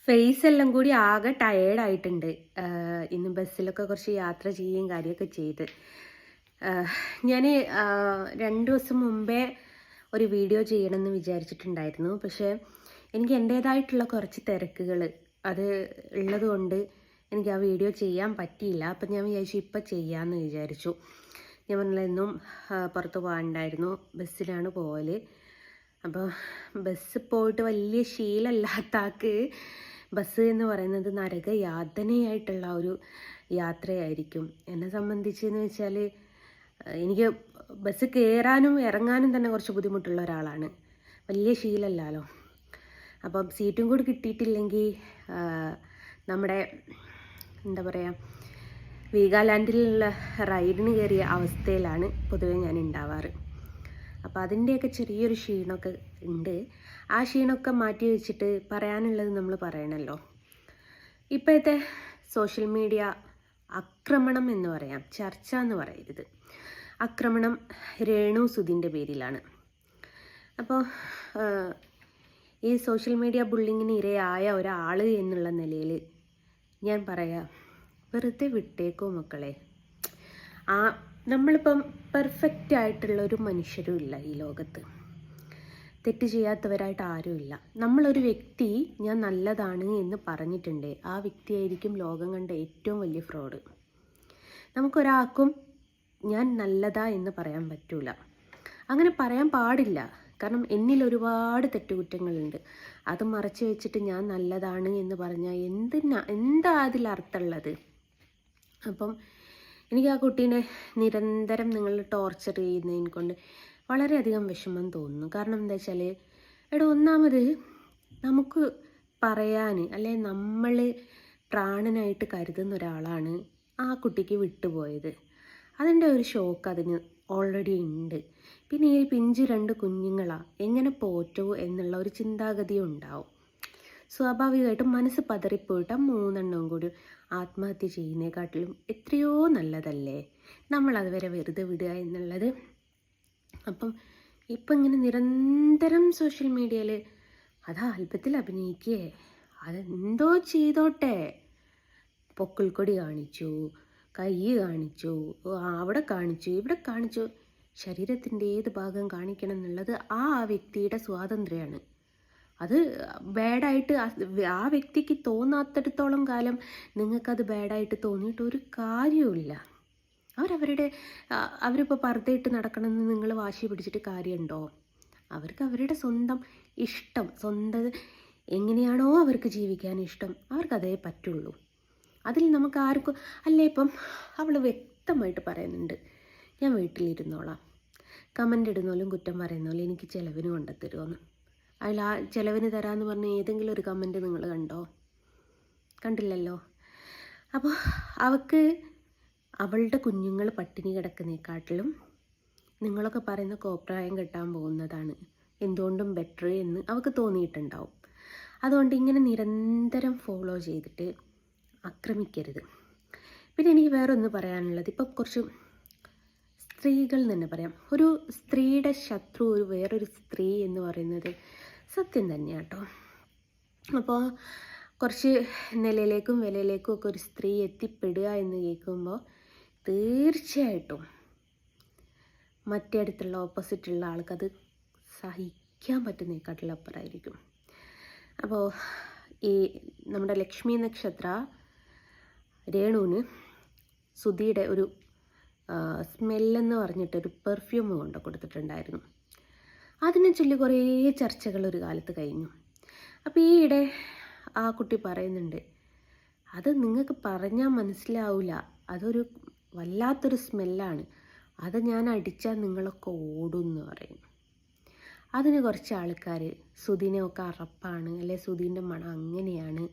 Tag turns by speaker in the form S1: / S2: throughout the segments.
S1: Face എല്ലാം കൂടി ആകെ ടയേർഡായിട്ടുണ്ട്. ഇന്ന് ബസ്സിലൊക്കെ കുറച്ച് യാത്ര ചെയ്യുകയും കാര്യമൊക്കെ ചെയ്ത്. ഞാൻ 2 ദിവസം മുമ്പേ ഒരു വീഡിയോ ചെയ്യണമെന്ന് വിചാരിച്ചിട്ടുണ്ടായിരുന്നു. പക്ഷേ എനിക്ക് എൻ്റേതായിട്ടുള്ള കുറച്ച് തിരക്കുകൾ അത് ഉള്ളത് കൊണ്ട് എനിക്ക് ആ വീഡിയോ ചെയ്യാൻ പറ്റിയില്ല. അപ്പം ഞാൻ വിചാരിച്ചു ഇപ്പം ചെയ്യാമെന്ന് വിചാരിച്ചു. ഞാൻ പറഞ്ഞില്ല, എന്നും പുറത്ത് പോകാനുണ്ടായിരുന്നു, ബസ്സിലാണ് പോകൽ. അപ്പോൾ ബസ് പോയിട്ട് വലിയ ശീലമില്ലാത്ത ആൾക്ക് ബസ് എന്ന് പറയുന്നത് നരക യാതനയായിട്ടുള്ള ഒരു യാത്രയായിരിക്കും. എന്നെ സംബന്ധിച്ചെന്ന് വെച്ചാൽ എനിക്ക് ബസ് കയറാനും ഇറങ്ങാനും തന്നെ കുറച്ച് ബുദ്ധിമുട്ടുള്ള ഒരാളാണ്. വലിയ ശീലമല്ലല്ലോ. അപ്പം സീറ്റും കൂടി കിട്ടിയിട്ടില്ലെങ്കിൽ നമ്മുടെ എന്താ പറയുക, വീഗാലാൻഡിലുള്ള റൈഡിന് കയറിയ അവസ്ഥയിലാണ് പൊതുവെ ഞാൻ ഉണ്ടാവാറ്. അപ്പോൾ അതിൻ്റെയൊക്കെ ചെറിയൊരു ക്ഷീണമൊക്കെ ഉണ്ട്. ആ ക്ഷീണമൊക്കെ മാറ്റി വെച്ചിട്ട് പറയാനുള്ളത് നമ്മൾ പറയണമല്ലോ. ഇപ്പോഴത്തെ സോഷ്യൽ മീഡിയ ആക്രമണം എന്ന് പറയാം, ചർച്ച എന്ന് പറയരുത്. ആക്രമണം രേണു സുധിൻ്റെ പേരിലാണ്. അപ്പോൾ ഈ സോഷ്യൽ മീഡിയ ബുള്ളിങ്ങിന് ഇരയായ ഒരാൾ എന്നുള്ള നിലയിൽ ഞാൻ പറയാം, വെറുതെ വിട്ടേക്കോ മക്കളെ. നമ്മളിപ്പം പെർഫെക്റ്റ് ആയിട്ടുള്ള ഒരു മനുഷ്യരും ഇല്ല ഈ ലോകത്ത്. തെറ്റ് ചെയ്യാത്തവരായിട്ട് ആരുമില്ല. നമ്മളൊരു വ്യക്തി ഞാൻ നല്ലതാണ് എന്ന് പറഞ്ഞിട്ടുണ്ട്, ആ വ്യക്തിയായിരിക്കും ലോകം കണ്ട ഏറ്റവും വലിയ ഫ്രോഡ്. നമുക്കൊരാൾക്കും ഞാൻ നല്ലതാ എന്ന് പറയാൻ പറ്റൂല. അങ്ങനെ പറയാൻ പാടില്ല. കാരണം എന്നിൽ ഒരുപാട് തെറ്റുകുറ്റങ്ങളുണ്ട്. അത് മറച്ചു വെച്ചിട്ട് ഞാൻ നല്ലതാണ് എന്ന് പറഞ്ഞാൽ എന്താ അതിൽ അർത്ഥമുള്ളത്? അപ്പം എനിക്ക് ആ കുട്ടീനെ നിരന്തരം നിങ്ങൾ ടോർച്ചർ ചെയ്യുന്നതിനെ കൊണ്ട് വളരെയധികം വിഷമം തോന്നുന്നു. കാരണം എന്താ വെച്ചാൽ, ഒന്നാമത് നമുക്ക് പറയാൻ അല്ലെ നമ്മൾ പ്രാണനായിട്ട് കരുതുന്ന ഒരാളാണ് ആ കുട്ടിക്ക് വിട്ടുപോയത്. അതിൻ്റെ ഒരു ഷോക്ക് അതിന് ഓൾറെഡി ഉണ്ട്. പിന്നെ ഈ പിഞ്ച് 2 കുഞ്ഞുങ്ങളാണ്, എങ്ങനെ പോറ്റോ എന്നുള്ള ഒരു ചിന്താഗതി ഉണ്ടാവും. സ്വാഭാവികമായിട്ടും മനസ്സ് പതറിപ്പോയിട്ട് 3 കൂടി ആത്മഹത്യ ചെയ്യുന്നതിനെക്കാട്ടിലും എത്രയോ നല്ലതല്ലേ നമ്മളതുവരെ വെറുതെ വിടുക എന്നുള്ളത്. അപ്പം ഇപ്പം ഇങ്ങനെ നിരന്തരം സോഷ്യൽ മീഡിയയിൽ അത് ആൽബത്തിൽ അഭിനയിക്കേ, അതെന്തോ ചെയ്തോട്ടെ, പൊക്കിൾക്കൊടി കാണിച്ചു, കൈ കാണിച്ചു, അവിടെ കാണിച്ചു, ഇവിടെ കാണിച്ചു. ശരീരത്തിൻ്റെ ഏത് ഭാഗം കാണിക്കണം എന്നുള്ളത് ആ വ്യക്തിയുടെ സ്വാതന്ത്ര്യമാണ്. അത് ബാഡായിട്ട് ആ വ്യക്തിക്ക് തോന്നാത്തിടത്തോളം കാലം നിങ്ങൾക്കത് ബാഡായിട്ട് തോന്നിയിട്ട് ഒരു കാര്യവുമില്ല. അവരിപ്പോൾ പർദ്ദയിട്ട് നടക്കണമെന്ന് നിങ്ങൾ വാശി പിടിച്ചിട്ട് കാര്യമുണ്ടോ? അവർക്ക് അവരുടെ സ്വന്തം ഇഷ്ടം, സ്വന്തം എങ്ങനെയാണോ അവർക്ക് ജീവിക്കാൻ ഇഷ്ടം, അവർക്കതേ പറ്റുള്ളൂ. അതിൽ നമുക്ക് ആർക്കും അല്ലേ. ഇപ്പം അവൾ വ്യക്തമായിട്ട് പറയുന്നുണ്ട്, ഞാൻ വീട്ടിലിരുന്നോളാം, കമൻ്റ് ഇടുന്നോലും കുറ്റം പറയുന്നോലും എനിക്ക് ചിലവിന് കൊണ്ടുത്തരുമോന്ന്. അതിൽ ആ ചിലവിന് തരാമെന്ന് പറഞ്ഞ ഏതെങ്കിലും ഒരു കമൻറ്റ് നിങ്ങൾ കണ്ടോ? കണ്ടില്ലല്ലോ. അപ്പോൾ അവൾക്ക് അവളുടെ കുഞ്ഞുങ്ങൾ പട്ടിണി കിടക്കുന്നതിനെക്കാട്ടിലും നിങ്ങളൊക്കെ പറയുന്ന കോപ്രായം കെട്ടാൻ പോകുന്നതാണ് എന്തുകൊണ്ടും ബെറ്റർ എന്ന് അവൾക്ക് തോന്നിയിട്ടുണ്ടാവും. അതുകൊണ്ട് ഇങ്ങനെ നിരന്തരം ഫോളോ ചെയ്തിട്ട് ആക്രമിക്കരുത്. പിന്നെ എനിക്ക് വേറെ ഒന്ന് പറയാനുള്ളത്, ഇപ്പം കുറച്ച് സ്ത്രീകൾ തന്നെ പറയാം. ഒരു സ്ത്രീയുടെ ശത്രു വേറൊരു സ്ത്രീ എന്ന് പറയുന്നത് സത്യം തന്നെയാണ് കേട്ടോ. അപ്പോൾ കുറച്ച് നിലയിലേക്കും വിലയിലേക്കും ഒക്കെ ഒരു സ്ത്രീ എത്തിപ്പെടുക എന്ന് കേൾക്കുമ്പോൾ തീർച്ചയായിട്ടും മറ്റേ അടുത്തുള്ള ഓപ്പോസിറ്റുള്ള ആൾക്കത് സഹിക്കാൻ പറ്റുന്നതിനെക്കാട്ടിലും അപ്പുറമായിരിക്കും. അപ്പോൾ ഈ നമ്മുടെ ലക്ഷ്മി നക്ഷത്ര രേണുവിന് സുധിയുടെ ഒരു സ്മെല്ലെന്ന് പറഞ്ഞിട്ടൊരു പെർഫ്യൂം കൊണ്ട് കൊടുത്തിട്ടുണ്ടായിരുന്നു. അതിനെ ചൊല്ലി കുറേ ചർച്ചകൾ ഒരു കാലത്ത് കഴിഞ്ഞു. അപ്പോൾ ഈയിടെ ആ കുട്ടി പറയുന്നുണ്ട്, അത് നിങ്ങൾക്ക് പറഞ്ഞാൽ മനസ്സിലാവില്ല, അതൊരു വല്ലാത്തൊരു സ്മെല്ലാണ്, അത് ഞാൻ അടിച്ചാൽ നിങ്ങളൊക്കെ ഓടും എന്ന് പറയും. അതിന് കുറച്ച് ആൾക്കാർ സുധിനെയൊക്കെ അറപ്പാണ്, അല്ലെ സുധീൻ്റെ മണം അങ്ങനെയാണ്,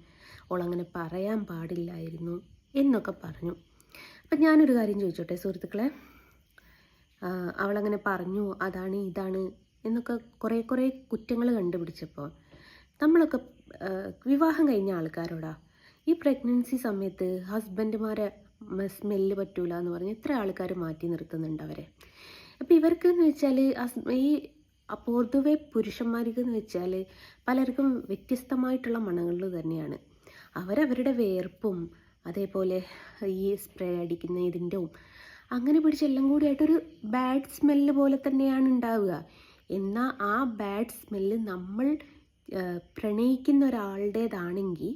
S1: ഓളങ്ങനെ പറയാൻ പാടില്ലായിരുന്നു എന്നൊക്കെ പറഞ്ഞു. അപ്പം ഞാനൊരു കാര്യം ചോദിച്ചോട്ടെ സുഹൃത്തുക്കളെ, അവളങ്ങനെ പറഞ്ഞു അതാണ് ഇതാണ് എന്നൊക്കെ കുറേ കുറ്റങ്ങൾ കണ്ടുപിടിച്ചപ്പോൾ നമ്മളൊക്കെ വിവാഹം കഴിഞ്ഞ ആൾക്കാരോടാ ഈ പ്രഗ്നൻസി സമയത്ത് ഹസ്ബൻഡുമാരെ സ്മെല്ല് പറ്റൂല എന്ന് പറഞ്ഞ് എത്ര ആൾക്കാർ മാറ്റി നിർത്തുന്നുണ്ട് അവരെ. അപ്പോൾ ഇവർക്ക് എന്ന് വെച്ചാൽ ഈ പൊതുവെ പുരുഷന്മാർക്ക് എന്ന് വെച്ചാൽ പലർക്കും വ്യത്യസ്തമായിട്ടുള്ള മണങ്ങൾ തന്നെയാണ്. അവരവരുടെ വേർപ്പും അതേപോലെ ഈ സ്പ്രേ അടിക്കുന്ന ഇതിൻ്റെയും അങ്ങനെ പിടിച്ചെല്ലാം കൂടിയായിട്ടൊരു ബാഡ് സ്മെല്ല് പോലെ തന്നെയാണ് ഉണ്ടാവുക. എന്നാൽ ആ ബാഡ് സ്മെല്ല് നമ്മൾ പ്രണയിക്കുന്ന ഒരാളുടേതാണെങ്കിൽ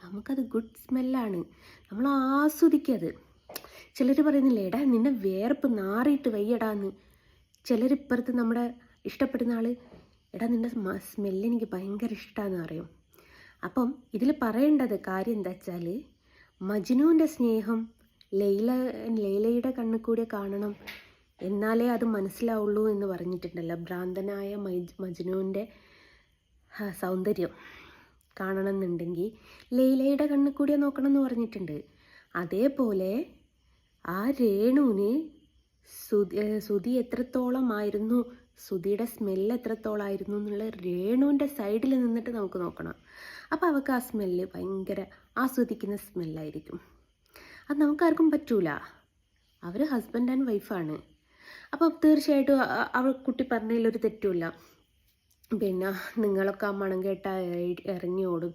S1: നമുക്കത് ഗുഡ് സ്മെല്ലാണ്, നമ്മൾ ആസ്വദിക്കത്. ചിലർ പറയുന്നില്ലേ, എടാ നിന്നെ വേർപ്പ് നാറിയിട്ട് വയ്യടാന്ന്. ചിലരിപ്പുറത്ത് നമ്മുടെ ഇഷ്ടപ്പെടുന്ന ആൾ, എടാ നിൻ്റെ സ്മെല്ല് എനിക്ക് ഭയങ്കര ഇഷ്ടമാണെന്ന് പറയും. അപ്പം ഇതിൽ പറയേണ്ടത് കാര്യം എന്താ വെച്ചാൽ, മജ്നുവിൻ്റെ സ്നേഹം ലൈലയുടെ കണ്ണിൽ കൂടെ കാണണം, എന്നാലേ അത് മനസ്സിലാവുള്ളൂ എന്ന് പറഞ്ഞിട്ടുണ്ടല്ലോ. ഭ്രാന്തനായ മജ്നുവിൻ്റെ സൗന്ദര്യം കാണണമെന്നുണ്ടെങ്കിൽ ലൈലയുടെ കണ്ണിൽ കൂടെ നോക്കണം എന്ന് പറഞ്ഞിട്ടുണ്ട്. അതേപോലെ ആ രേണുവിന് സുധി എത്രത്തോളമായിരുന്നു, സുധിയുടെ സ്മെല്ല് എത്രത്തോളമായിരുന്നു എന്നുള്ള രേണുവിൻ്റെ സൈഡിൽ നിന്നിട്ട് നമുക്ക് നോക്കണം. അപ്പോൾ അവൾക്ക് ആ സ്മെല്ല് ഭയങ്കര ആസ്വദിക്കുന്ന സ്മെല്ലായിരിക്കും. അത് നമുക്കാർക്കും പറ്റൂല. അവർ ഹസ്ബൻഡ് ആൻഡ് വൈഫാണ്. അപ്പോൾ തീർച്ചയായിട്ടും കുട്ടി പറഞ്ഞതിലൊരു തെറ്റുമില്ല. പിന്നെ നിങ്ങളൊക്കെ ആ മണം കേട്ടാൽ ഇറങ്ങി ഓടും.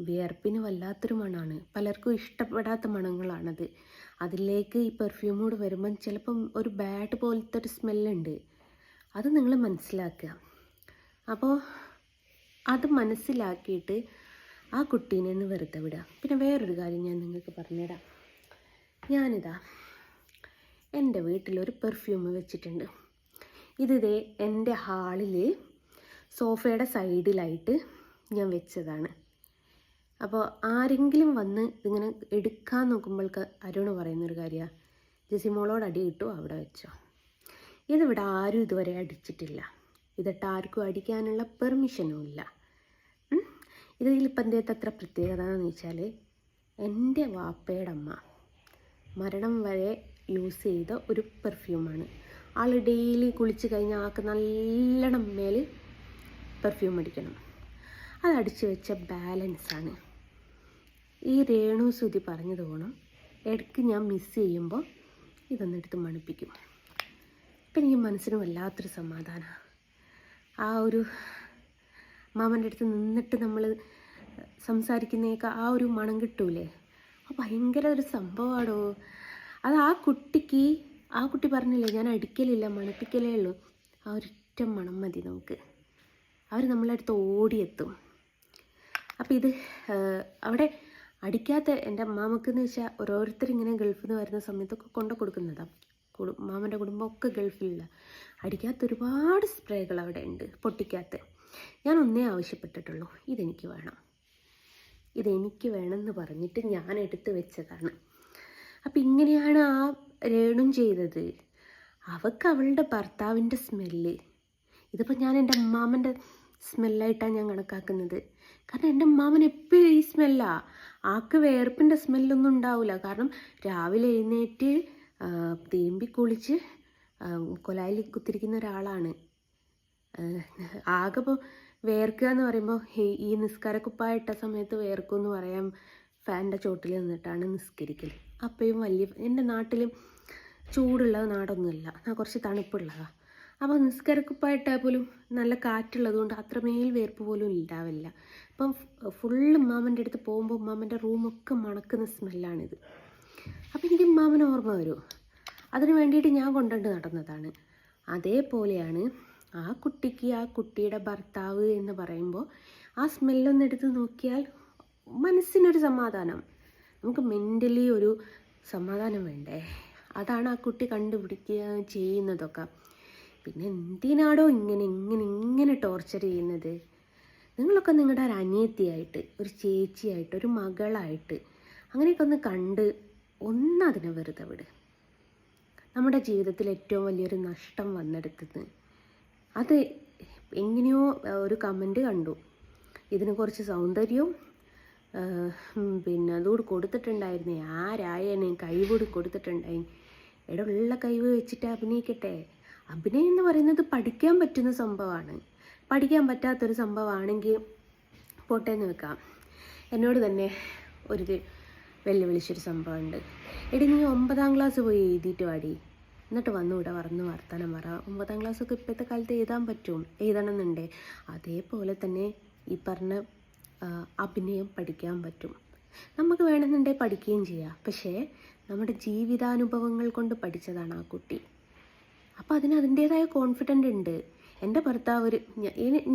S1: വിയർപ്പിന് വല്ലാത്തൊരു മണമാണ്, പലർക്കും ഇഷ്ടപ്പെടാത്ത മണങ്ങളാണത്. അതിലേക്ക് ഈ പെർഫ്യൂം കൂടെ വരുമ്പം ചിലപ്പം ഒരു ബാഡ് പോലത്തെ ഒരു സ്മെല്ലുണ്ട്. അത് നിങ്ങൾ മനസ്സിലാക്കുക. അപ്പോൾ അത് മനസ്സിലാക്കിയിട്ട് ആ കുട്ടീനെ ഒന്ന് വെറുതെ വിടുക. പിന്നെ വേറൊരു കാര്യം ഞാൻ നിങ്ങൾക്ക് പറഞ്ഞുതരാം. ഞാനിതാ എൻ്റെ വീട്ടിലൊരു പെർഫ്യൂം വെച്ചിട്ടുണ്ട്. ഇതിതേ എൻ്റെ ഹാളിൽ സോഫയുടെ സൈഡിലായിട്ട് ഞാൻ വെച്ചതാണ്. അപ്പോൾ ആരെങ്കിലും വന്ന് ഇതിങ്ങനെ എടുക്കാൻ നോക്കുമ്പോൾക്ക് അരുണ് പറയുന്നൊരു കാര്യമാണ്, ജെസിമോളോട് അടി കിട്ടു, അവിടെ വെച്ചോ. ഇതിവിടെ ആരും ഇതുവരെ അടിച്ചിട്ടില്ല. ഇതിട്ട് ആർക്കും അടിക്കാനുള്ള പെർമിഷനും ഇല്ല. ഇതിലിപ്പം എന്തേത്തെ അത്ര പ്രത്യേകത എന്ന് വെച്ചാൽ, എൻ്റെ വാപ്പയുടെ അമ്മ മരണം വരെ യൂസ് ചെയ്ത ഒരു പെർഫ്യൂമാണ്. ആൾ ഡെയിലി കുളിച്ച് കഴിഞ്ഞാൽ ആൾക്ക് നല്ലോണം മേൽ പെർഫ്യൂം അടിക്കണം. അത് അടിച്ചു വെച്ച ബാലൻസാണ്. ഈ രേണു സുധി പറഞ്ഞത് പോകണം, ഇടയ്ക്ക് ഞാൻ മിസ് ചെയ്യുമ്പോൾ ഇതൊന്നെടുത്ത് മണിപ്പിക്കും. അപ്പം എനിക്ക് മനസ്സിന് വല്ലാത്തൊരു സമാധാനമാണ്. ആ ഒരു മാമൻ്റെ അടുത്ത് നിന്നിട്ട് നമ്മൾ സംസാരിക്കുന്നതൊക്കെ ആ ഒരു മണം കിട്ടൂലേ, ഭയങ്കര ഒരു സംഭവമാണോ അത്. ആ കുട്ടി പറഞ്ഞില്ലേ, ഞാൻ അടിക്കലില്ല മണപ്പിക്കലേ ഉള്ളൂ. ആ ഒരൊറ്റ മണം മതി നമുക്ക്, അവർ നമ്മളെ അടുത്ത് ഓടിയെത്തും. അപ്പോൾ ഇത് അവിടെ അടിക്കാത്ത എൻ്റെ അമ്മാമക്കെന്ന് വെച്ചാൽ ഓരോരുത്തരിങ്ങനെ ഗൾഫിൽ നിന്ന് വരുന്ന സമയത്തൊക്കെ കൊണ്ടു കൊടുക്കുന്നതാണ്. മാമൻ്റെ കുടുംബമൊക്കെ ഗൾഫിലുള്ള. അടിക്കാത്ത ഒരുപാട് സ്പ്രേകൾ അവിടെ ഉണ്ട്, പൊട്ടിക്കാത്ത. ഞാൻ ഒന്നേ ആവശ്യപ്പെട്ടിട്ടുള്ളൂ, ഇതെനിക്ക് വേണമെന്ന് പറഞ്ഞിട്ട് ഞാൻ എടുത്ത് വെച്ചതാണ്. അപ്പം ഇങ്ങനെയാണ് ആ രേണും ചെയ്തത്. അവൾക്ക് അവളുടെ ഭർത്താവിൻ്റെ സ്മെല്ല്, ഇതിപ്പോൾ ഞാൻ എൻ്റെ അമ്മാമൻ്റെ സ്മെല്ലായിട്ടാണ് ഞാൻ കണക്കാക്കുന്നത്. കാരണം എൻ്റെ അമ്മാമൻ എപ്പോഴും ഈ സ്മെല്ലാണ്. ആൾക്ക് വേർപ്പിൻ്റെ സ്മെല്ലൊന്നും ഉണ്ടാവില്ല. കാരണം രാവിലെ എഴുന്നേറ്റ് തേമ്പി കുളിച്ച് കൊലായിൽ കുത്തിരിക്കുന്ന ഒരാളാണ്. ആകെ ഇപ്പോൾ വേർക്കുക എന്ന് പറയുമ്പോൾ ഈ നിസ്കാരക്കുപ്പായിട്ട സമയത്ത് വേർക്കുമെന്ന് പറയാൻ ഫാനിൻ്റെ ചോട്ടിൽ നിന്നിട്ടാണ് നിസ്കരിക്കൽ. അപ്പോഴും എൻ്റെ നാട്ടിലും ചൂടുള്ള നാടൊന്നുമില്ല, കുറച്ച് തണുപ്പുള്ളതാണ്. അപ്പോൾ നിസ്കാരക്കുപ്പായിട്ടാൽ പോലും നല്ല കാറ്റുള്ളതുകൊണ്ട് അത്രമേൽ വേർപ്പ് പോലും ഉണ്ടാവില്ല. അപ്പം ഫുള്ള് ഉമ്മാമൻ്റെ അടുത്ത് പോകുമ്പോൾ ഉമ്മാമൻ്റെ റൂമൊക്കെ മണക്കുന്ന സ്മെല്ലാണിത്. അപ്പോൾ എനിക്ക് ഉമ്മാമനെ ഓർമ്മ വരും. അതിന് വേണ്ടിയിട്ട് ഞാൻ കൊണ്ടുകൊണ്ട് നടന്നതാണ്. അതേപോലെയാണ് ആ കുട്ടിക്ക് ആ കുട്ടിയുടെ ഭർത്താവ് എന്ന് പറയുമ്പോൾ ആ സ്മെല്ലൊന്നെടുത്ത് നോക്കിയാൽ മനസ്സിനൊരു സമാധാനം, നമുക്ക് മെൻ്റലി ഒരു സമാധാനം വേണ്ടേ. അതാണ് ആ കുട്ടി കണ്ടുപിടിക്കുക ചെയ്യുന്നതൊക്കെ. പിന്നെ എന്തിനാടോ ഇങ്ങനെ ടോർച്ചർ ചെയ്യുന്നത്? നിങ്ങളൊക്കെ നിങ്ങളുടെ ഒരു അനിയത്തിയായിട്ട്, ഒരു ചേച്ചിയായിട്ട്, ഒരു മകളായിട്ട് അങ്ങനെയൊക്കെ ഒന്ന് കണ്ട് ഒന്നതിനെ വെറുതെ വിട്. നമ്മുടെ ജീവിതത്തിൽ ഏറ്റവും വലിയൊരു നഷ്ടം വന്നെടുത്തത് അത് എങ്ങനെയോ ഒരു കമൻറ്റ് കണ്ടു, ഇതിന് കുറച്ച് സൗന്ദര്യവും പിന്നെ അതുകൂടി കൊടുത്തിട്ടുണ്ടായിരുന്നേ, ആരായനെ കൈകൂടി കൊടുത്തിട്ടുണ്ടായി. ഉള്ള കഴിവ് വെച്ചിട്ട് അഭിനയിക്കട്ടെ. അഭിനയം എന്ന് പറയുന്നത് പഠിക്കാൻ പറ്റുന്ന സംഭവമാണ്. പഠിക്കാൻ പറ്റാത്തൊരു സംഭവമാണെങ്കിൽ പോട്ടേന്ന് വെക്കാം. എന്നോട് തന്നെ ഒരു വെല്ലുവിളിച്ചൊരു സംഭവമുണ്ട്. എടി നീ 9ാം ക്ലാസ് പോയി എഴുതിയിട്ട് വാടി, എന്നിട്ട് വന്ന് ഇവിടെ വന്ന് വർത്തമാനം പറ. 9ാം ക്ലാസ്സൊക്കെ ഇപ്പോഴത്തെ കാലത്ത് എഴുതാൻ പറ്റും, എഴുതണമെന്നുണ്ടേ. അതേപോലെ തന്നെ ഈ പറഞ്ഞ അഭിനയം പഠിക്കാൻ പറ്റും. നമുക്ക് വേണമെന്നുണ്ടെങ്കിൽ പഠിക്കുകയും ചെയ്യാം. പക്ഷേ നമ്മുടെ ജീവിതാനുഭവങ്ങൾ കൊണ്ട് പഠിച്ചതാണ് ആ കുട്ടി. അപ്പോൾ അതിൻ്റേതായ കോൺഫിഡൻ്റ് ഉണ്ട്. എൻ്റെ ഭർത്താവ്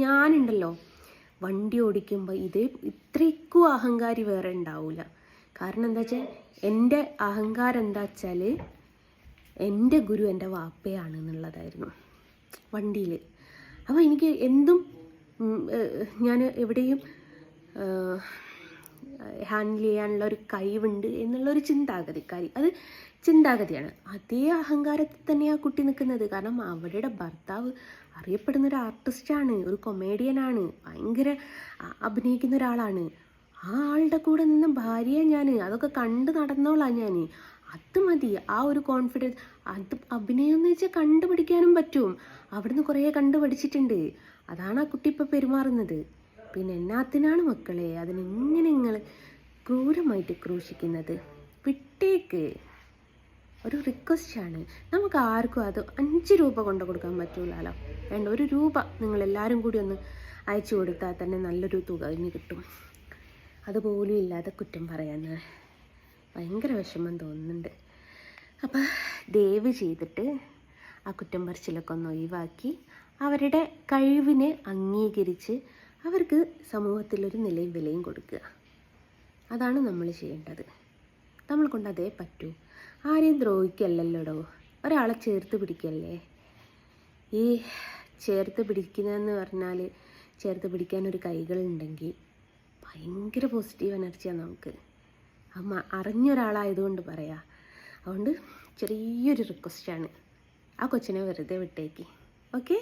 S1: ഞാനുണ്ടല്ലോ, വണ്ടി ഓടിക്കുമ്പോൾ ഇത്രയ്ക്കും അഹങ്കാരി വേറെ ഉണ്ടാവില്ല. കാരണം എന്താ വെച്ചാൽ എൻ്റെ അഹങ്കാരം എന്താ വെച്ചാൽ എൻ്റെ ഗുരു എൻ്റെ വാപ്പയാണ് എന്നുള്ളതായിരുന്നു വണ്ടിയിൽ. അപ്പോൾ എനിക്ക് എന്തും ഞാൻ എവിടെയും ഹാൻഡിൽ ചെയ്യാനുള്ള ഒരു കഴിവുണ്ട് എന്നുള്ളൊരു ചിന്താഗതിക്കാരി. അത് ചിന്താഗതിയാണ്. അതേ അഹങ്കാരത്തിൽ തന്നെയാണ് കുട്ടി നിൽക്കുന്നത്. കാരണം അവരുടെ ഭർത്താവ് അറിയപ്പെടുന്നൊരു ആർട്ടിസ്റ്റാണ്, ഒരു കൊമേഡിയനാണ്, ഭയങ്കര അഭിനയിക്കുന്ന ഒരാളാണ്. ആ ആളുടെ കൂടെ നിന്ന് ഭാര്യയെ ഞാൻ അതൊക്കെ കണ്ട് നടന്നോളാം ഞാൻ. അത് മതി, ആ ഒരു കോൺഫിഡൻസ്. അത് അഭിനയം എന്ന് വെച്ചാൽ കണ്ടുപിടിക്കാനും പറ്റും. അവിടുന്ന് കുറേ കണ്ടുപഠിച്ചിട്ടുണ്ട്. അതാണ് ആ കുട്ടി ഇപ്പോൾ പെരുമാറുന്നത്. പിന്നെ എന്നാത്തിനാണ് മക്കളെ അതിനെങ്ങനെ നിങ്ങൾ ക്രൂരമായിട്ട് ക്രൂശിക്കുന്നത്? വിട്ടേക്ക്. ഒരു റിക്വസ്റ്റാണ്. നമുക്ക് ആർക്കും അത് 5 രൂപ കൊണ്ട് കൊടുക്കാൻ പറ്റൂലല്ലോ. വേണ്ട, 1 രൂപ നിങ്ങളെല്ലാവരും കൂടി ഒന്ന് അയച്ചു കൊടുത്താൽ തന്നെ നല്ലൊരു തുക ഇനി കിട്ടും. അതുപോലും ഇല്ലാതെ കുറ്റം പറയാൻ ഭയങ്കര വിഷമം തോന്നുന്നുണ്ട്. അപ്പോൾ ദയവ് ചെയ്തിട്ട് ആ കുറ്റം പറച്ചിലൊക്കെ ഒന്ന് ഒഴിവാക്കി അവരുടെ കഴിവിനെ അംഗീകരിച്ച് അവർക്ക് സമൂഹത്തിലൊരു നിലയും വിലയും കൊടുക്കുക. അതാണ് നമ്മൾ ചെയ്യേണ്ടത്. നമ്മൾ കൊണ്ട് അതേ പറ്റൂ. ആരെയും ദ്രോഹിക്കല്ലല്ലോടോ, ഒരാളെ ചേർത്ത് പിടിക്കല്ലേ. ഈ ചേർത്ത് പിടിക്കുന്നതെന്ന് പറഞ്ഞാൽ ചേർത്ത് പിടിക്കാനൊരു കൈകളുണ്ടെങ്കിൽ ഭയങ്കര പോസിറ്റീവ് എനർജിയാണ് നമുക്ക്. അറിഞ്ഞൊരാളായതുകൊണ്ട് പറയാം. അതുകൊണ്ട് ചെറിയൊരു റിക്വസ്റ്റാണ്, ആ കൊച്ചിനെ വെറുതെ വിട്ടേക്ക്. ഓക്കെ.